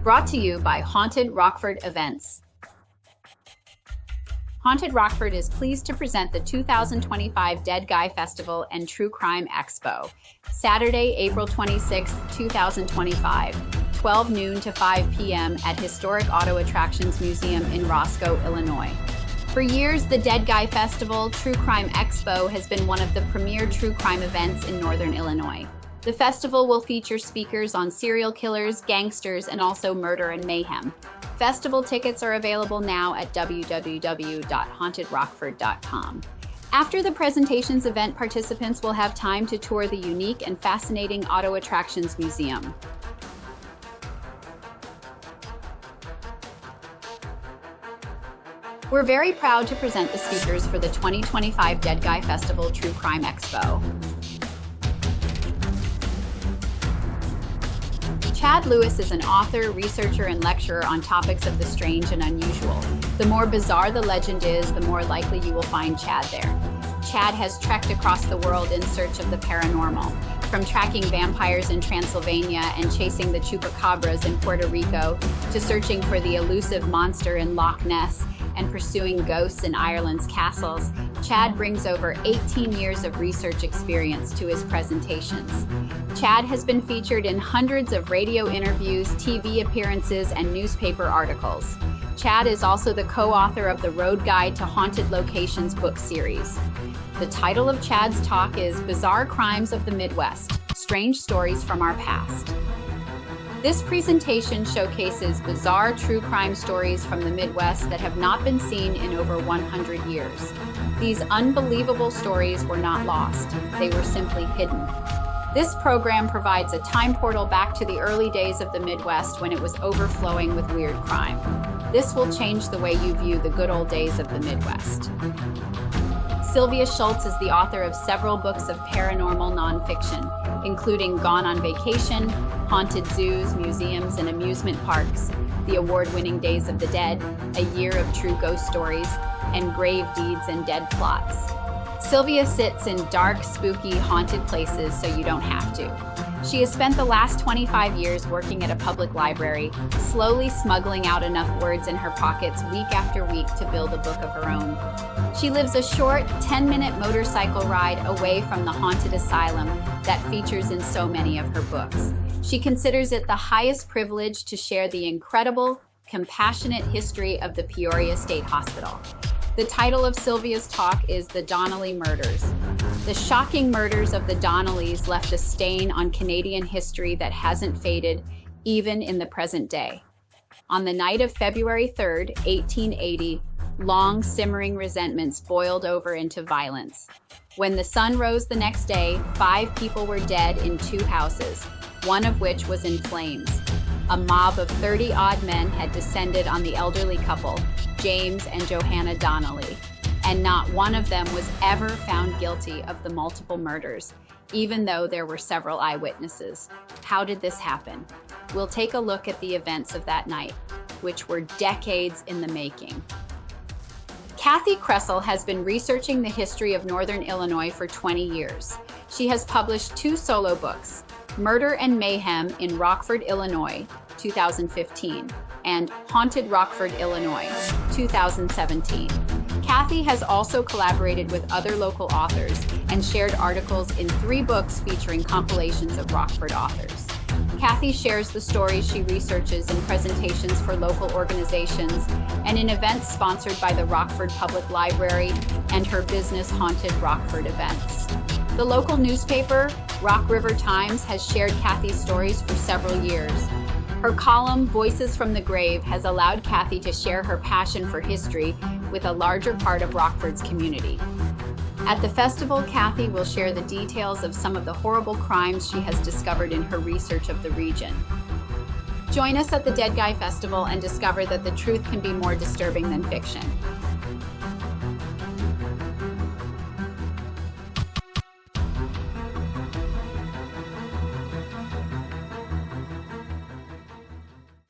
Brought to you by Haunted Rockford Events. Haunted Rockford is pleased to present the 2025 Dead Guy Festival and True Crime Expo, Saturday, April 26, 2025, 12 noon to 5 p.m. at Historic Auto Attractions Museum in Rosco, Illinois. For years, the Dead Guy Festival, True Crime Expo has been one of the premier true crime events in Northern Illinois. The festival will feature speakers on serial killers, gangsters, and also murder and mayhem. Festival tickets are available now at www.hauntedrockford.com. After the presentations, event participants will have time to tour the unique and fascinating Auto Attractions Museum. We're very proud to present the speakers for the 2025 Dead Guy Festival True Crime Expo. Chad Lewis is an author, researcher, and lecturer on topics of the strange and unusual. The more bizarre the legend is, the more likely you will find Chad there. Chad has trekked across the world in search of the paranormal, from tracking vampires in Transylvania and chasing the chupacabras in Puerto Rico, to searching for the elusive monster in Loch Ness and pursuing ghosts in Ireland's castles. Chad brings over 18 years of research experience to his presentations. Chad has been featured in hundreds of radio interviews, TV appearances, and newspaper articles. Chad is also the co-author of the Road Guide to Haunted Locations book series. The title of Chad's talk is Bizarre Crimes of the Midwest: Strange Stories from Our Past. This presentation showcases bizarre true crime stories from the Midwest that have not been seen in over 100 years. These unbelievable stories were not lost, they were simply hidden. This program provides a time portal back to the early days of the Midwest when it was overflowing with weird crime. This will change the way you view the good old days of the Midwest. Sylvia Schultz is the author of several books of paranormal nonfiction, including Gone on Vacation, Haunted Zoos, Museums, and Amusement Parks, The Award-Winning Days of the Dead, A Year of True Ghost Stories, and Grave Deeds and Dead Plots. Sylvia sits in dark, spooky, haunted places so you don't have to. She has spent the last 25 years working at a public library, slowly smuggling out enough words in her pockets week after week to build a book of her own. She lives a short, 10-minute motorcycle ride away from the haunted asylum that features in so many of her books. She considers it the highest privilege to share the incredible, compassionate history of the Peoria State Hospital. The title of Sylvia's talk is The Donnelly Murders. The shocking murders of the Donnellys left a stain on Canadian history that hasn't faded, even in the present day. On the night of February 3rd, 1880, long simmering resentments boiled over into violence. When the sun rose the next day, 5 people were dead in 2 houses, one of which was in flames. A mob of 30-odd men had descended on the elderly couple, James and Johanna Donnelly, and not one of them was ever found guilty of the multiple murders, even though there were several eyewitnesses. How did this happen? We'll take a look at the events of that night, which were decades in the making. Kathy Kressel has been researching the history of Northern Illinois for 20 years. She has published 2 solo books, Murder and Mayhem in Rockford, Illinois, 2015, and Haunted Rockford, Illinois, 2017. Kathy has also collaborated with other local authors and shared articles in 3 books featuring compilations of Rockford authors. Kathy shares the stories she researches in presentations for local organizations and in events sponsored by the Rockford Public Library and her business Haunted Rockford Events. The local newspaper, Rock River Times, has shared Kathy's stories for several years. Her column, Voices from the Grave, has allowed Kathy to share her passion for history with a larger part of Rockford's community. At the festival, Kathy will share the details of some of the horrible crimes she has discovered in her research of the region. Join us at the Dead Guy Festival and discover that the truth can be more disturbing than fiction.